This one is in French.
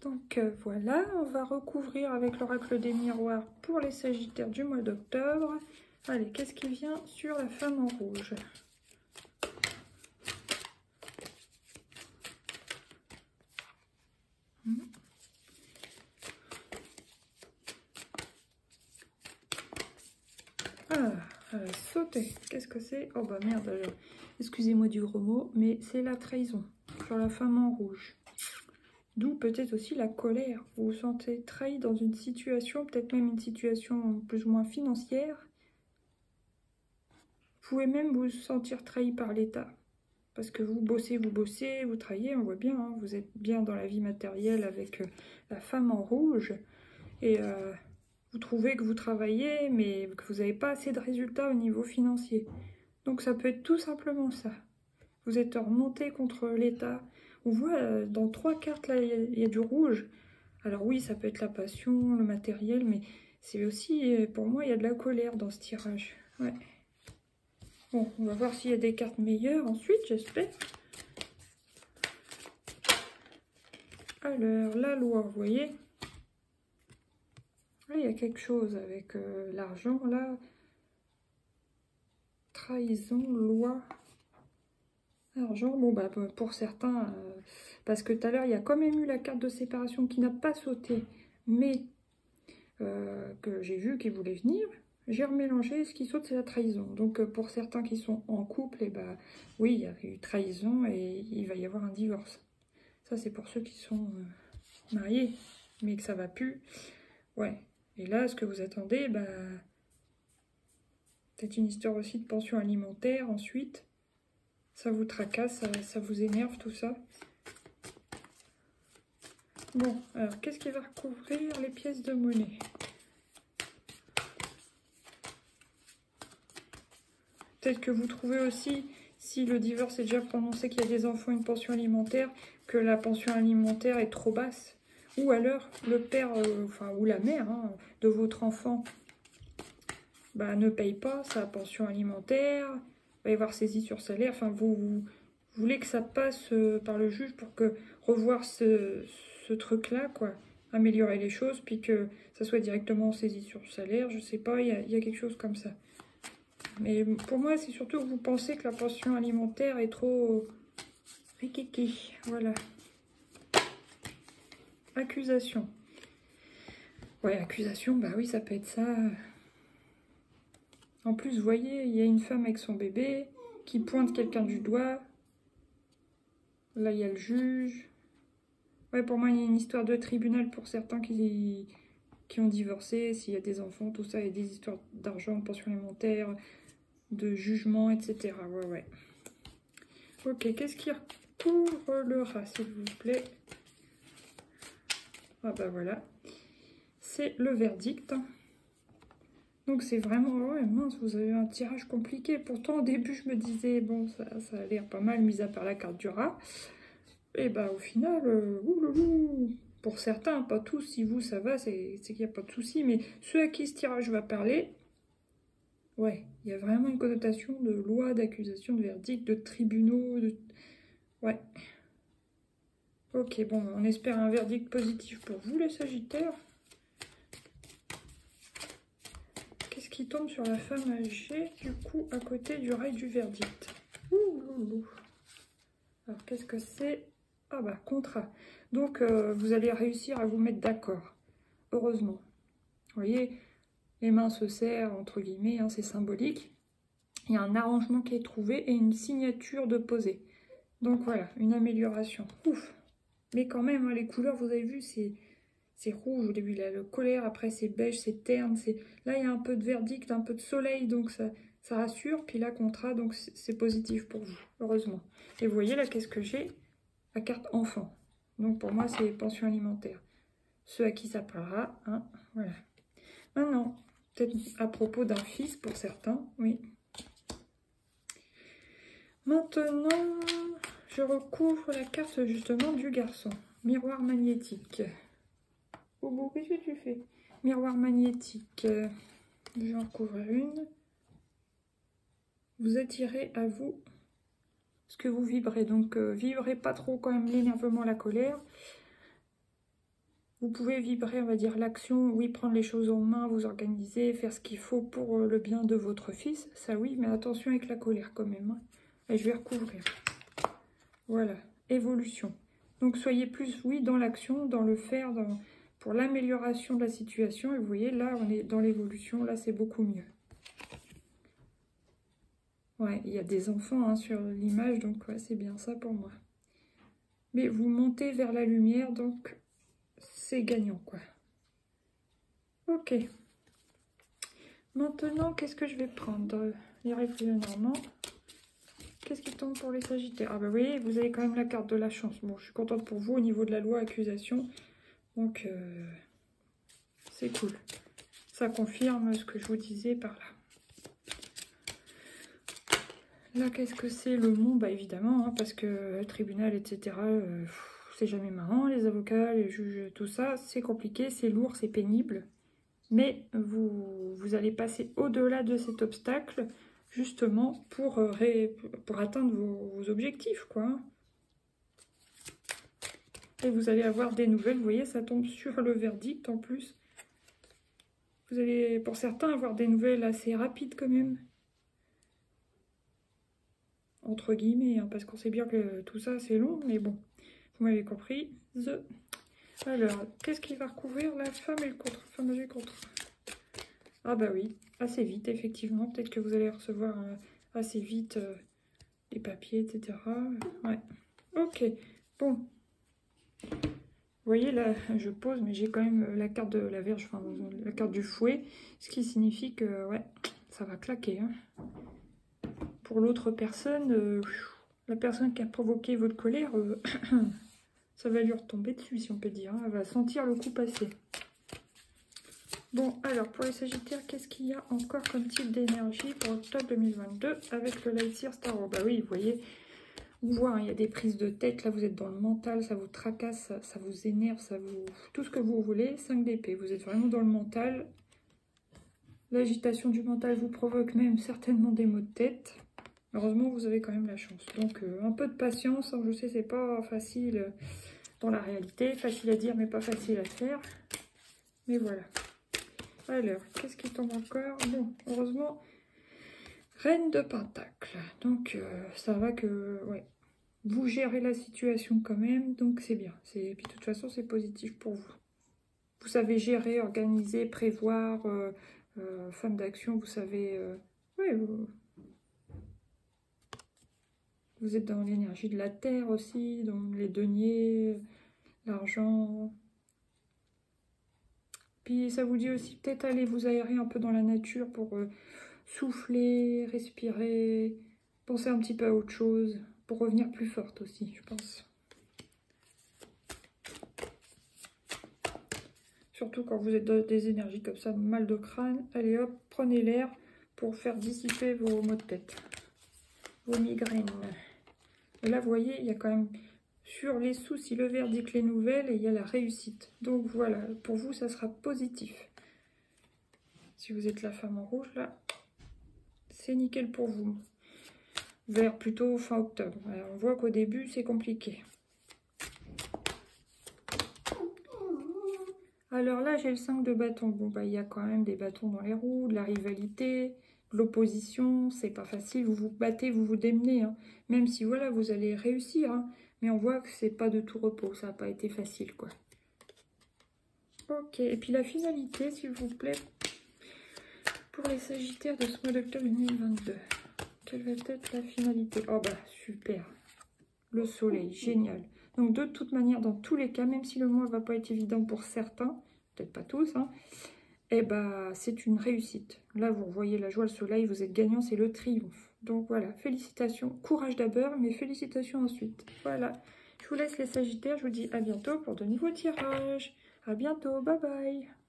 Donc voilà, on va recouvrir avec l'oracle des miroirs pour les Sagittaires du mois d'octobre. Allez, qu'est-ce qui vient sur la femme en rouge? Ah, elle a sauté. Qu'est-ce que c'est? Oh bah merde, excusez-moi du gros mot, mais c'est la trahison sur la femme en rouge. D'où peut-être aussi la colère. Vous vous sentez trahi dans une situation, peut-être même une situation plus ou moins financière. Vous pouvez même vous sentir trahi par l'État. Parce que vous bossez, vous travaillez, on voit bien, hein, vous êtes bien dans la vie matérielle avec la femme en rouge. Et vous trouvez que vous travaillez, mais que vous n'avez pas assez de résultats au niveau financier. Donc ça peut être tout simplement ça. Vous êtes remonté contre l'État. On voit dans 3 cartes, là, il y a du rouge. Alors oui, ça peut être la passion, le matériel, mais c'est aussi, pour moi, il y a de la colère dans ce tirage. Ouais. Bon, on va voir s'il y a des cartes meilleures ensuite, j'espère. Alors, la loi, vous voyez. Là, il y a quelque chose avec l'argent, là. Trahison, loi. Argent, bon, bah, pour certains, parce que tout à l'heure, il y a quand même eu la carte de séparation qui n'a pas sauté, mais que j'ai vu qui voulait venir. J'ai remélangé, ce qui saute, c'est la trahison. Donc, pour certains qui sont en couple, et bah, oui, il y a eu trahison et il va y avoir un divorce. Ça, c'est pour ceux qui sont mariés, mais que ça va plus. Ouais. Et là, ce que vous attendez, bah, peut-être une histoire aussi de pension alimentaire ensuite. Ça vous tracasse, ça vous énerve, tout ça. Bon, alors, qu'est-ce qui va recouvrir les pièces de monnaie? Peut-être que vous trouvez aussi, si le divorce est déjà prononcé, qu'il y a des enfants, une pension alimentaire, que la pension alimentaire est trop basse. Ou alors, le père, ou la mère hein, de votre enfant bah, ne paye pas sa pension alimentaire, va y avoir saisie sur salaire. Enfin, vous voulez que ça passe par le juge pour que revoir ce truc-là, quoi. Améliorer les choses, puis que ça soit directement saisi sur salaire. Je sais pas, il y a quelque chose comme ça. Mais pour moi, c'est surtout que vous pensez que la pension alimentaire est trop rikiki. Voilà. Accusation. Ouais, accusation, bah oui, ça peut être ça. En plus, vous voyez, il y a une femme avec son bébé qui pointe quelqu'un du doigt. Là, il y a le juge. Ouais, pour moi, il y a une histoire de tribunal pour certains qui ont divorcé, s'il y a des enfants, tout ça, il y a des histoires d'argent, de pension alimentaire, de jugement, etc. Ouais, ouais. Ok, qu'est-ce qui recouvre le rat, s'il vous plaît? Ah bah voilà. C'est le verdict. Donc c'est vraiment... Ouais, mince, vous avez un tirage compliqué. Pourtant, au début, je me disais, bon, ça a l'air pas mal, mis à part la carte du rat. Et bah au final, ouloulou, pour certains, pas tous, si vous ça va, c'est qu'il n'y a pas de souci, mais ceux à qui ce tirage va parler, ouais, il y a vraiment une connotation de loi, d'accusation, de verdict, de tribunaux, de... Ouais. Ok, bon, on espère un verdict positif pour vous les Sagittaires. Qu'est-ce qui tombe sur la femme âgée, du coup, à côté du rail du verdict? Ouloulou. Alors, qu'est-ce que c'est? Ah bah, contrat. Donc, vous allez réussir à vous mettre d'accord. Heureusement. Vous voyez, les mains se serrent, entre guillemets, hein, c'est symbolique. Il y a un arrangement qui est trouvé et une signature de posée. Donc voilà, une amélioration. Ouf. Mais quand même, hein, les couleurs, vous avez vu, c'est rouge. Au début, il y a le colère, après c'est beige, c'est terne. Là, il y a un peu de verdict, un peu de soleil, donc ça rassure. Puis là, contrat, donc c'est positif pour vous, heureusement. Et vous voyez là, qu'est-ce que j'ai? La carte enfant. Donc pour moi, c'est pension alimentaire. Ceux à qui ça parlera, hein, voilà. Maintenant, peut-être à propos d'un fils pour certains, oui. Maintenant, je recouvre la carte justement du garçon. Miroir magnétique. Bobo, qu'est-ce que tu fais? Miroir magnétique. Je vais en recouvrir une. Vous attirez à vous ce que vous vibrez. Donc, vibrez pas trop quand même l'énervement, la colère. Vous pouvez vibrer, on va dire, l'action, oui, prendre les choses en main, vous organiser, faire ce qu'il faut pour le bien de votre fils. Ça oui, mais attention avec la colère quand même. Hein. Et je vais recouvrir. Voilà, évolution. Donc soyez plus, oui, dans l'action, dans le faire, pour l'amélioration de la situation. Et vous voyez, là, on est dans l'évolution, là, c'est beaucoup mieux. Ouais, il y a des enfants hein, sur l'image, donc ouais, c'est bien ça pour moi. Mais vous montez vers la lumière, donc c'est gagnant, quoi. Ok. Maintenant, qu'est-ce que je vais prendre? Les réfléchisseurs, non. Qu'est-ce qui tombe pour les Sagittaires? Ah bah oui, vous avez quand même la carte de la chance. Bon, je suis contente pour vous au niveau de la loi accusation. Donc, c'est cool. Ça confirme ce que je vous disais par là. Là, qu'est-ce que c'est? Le Mont, bah évidemment, hein, parce que le tribunal, etc., c'est jamais marrant. Les avocats, les juges, tout ça, c'est compliqué, c'est lourd, c'est pénible. Mais vous allez passer au-delà de cet obstacle, justement, pour atteindre vos objectifs, quoi. Et vous allez avoir des nouvelles, vous voyez, ça tombe sur le verdict, en plus. Vous allez, pour certains, avoir des nouvelles assez rapides, quand même. Entre guillemets, hein, parce qu'on sait bien que tout ça, c'est long, mais bon, vous m'avez compris. Alors, qu'est-ce qui va recouvrir la femme et le contre? Femme et le contre. Ah bah oui, assez vite, effectivement. Peut-être que vous allez recevoir assez vite les papiers, etc. Ouais, ok, bon. Vous voyez, là, je pose, mais j'ai quand même la carte de la Vierge, enfin, la carte du fouet, ce qui signifie que, ouais, ça va claquer, hein. Pour l'autre personne, la personne qui a provoqué votre colère, ça va lui retomber dessus, si on peut dire. Hein. Elle va sentir le coup passer. Bon, alors, pour les Sagittaires, qu'est-ce qu'il y a encore comme type d'énergie pour octobre 2022 avec le Lightyear Star? Bah oui, vous voyez, on voit, hein, il y a des prises de tête. Là, vous êtes dans le mental, ça vous tracasse, ça vous énerve, ça vous... tout ce que vous voulez. 5 d'épée, vous êtes vraiment dans le mental. L'agitation du mental vous provoque même certainement des maux de tête. Heureusement, vous avez quand même la chance. Donc, un peu de patience. Hein, je sais, c'est pas facile dans la réalité. Facile à dire, mais pas facile à faire. Mais voilà. Alors, qu'est-ce qui tombe encore? Bon, heureusement, Reine de Pentacle. Donc, ça va que... ouais, vous gérez la situation quand même. Donc, c'est bien. Et puis, de toute façon, c'est positif pour vous. Vous savez gérer, organiser, prévoir. Femme d'action, vous savez... ouais, vous êtes dans l'énergie de la terre aussi, dans les deniers, l'argent. Puis ça vous dit aussi peut-être aller vous aérer un peu dans la nature pour souffler, respirer, penser un petit peu à autre chose, pour revenir plus forte aussi, je pense. Surtout quand vous êtes dans des énergies comme ça, mal de crâne, allez hop, prenez l'air pour faire dissiper vos maux de tête, vos migraines. Et là, vous voyez, il y a quand même sur les soucis, le verdict, les nouvelles, et il y a la réussite. Donc voilà, pour vous, ça sera positif. Si vous êtes la femme en rouge, là, c'est nickel pour vous. Vers plutôt fin octobre. Alors, on voit qu'au début, c'est compliqué. Alors là, j'ai le 5 de bâton. Bon, bah, il y a quand même des bâtons dans les roues, de la rivalité, de l'opposition. C'est pas facile. Vous vous battez, vous vous démenez. Hein. Même si, voilà, vous allez réussir. Hein. Mais on voit que c'est pas de tout repos. Ça n'a pas été facile, quoi. Ok. Et puis la finalité, s'il vous plaît, pour les Sagittaires de ce mois d'octobre 2022. Quelle va être la finalité? Oh, bah, super. Le soleil, génial. Donc, de toute manière, dans tous les cas, même si le mois ne va pas être évident pour certains, peut-être pas tous, hein, eh ben, c'est une réussite. Là, vous voyez la joie, le soleil, vous êtes gagnant, c'est le triomphe. Donc, voilà, félicitations. Courage d'abord, mais félicitations ensuite. Voilà. Je vous laisse les Sagittaires. Je vous dis à bientôt pour de nouveaux tirages. À bientôt. Bye bye.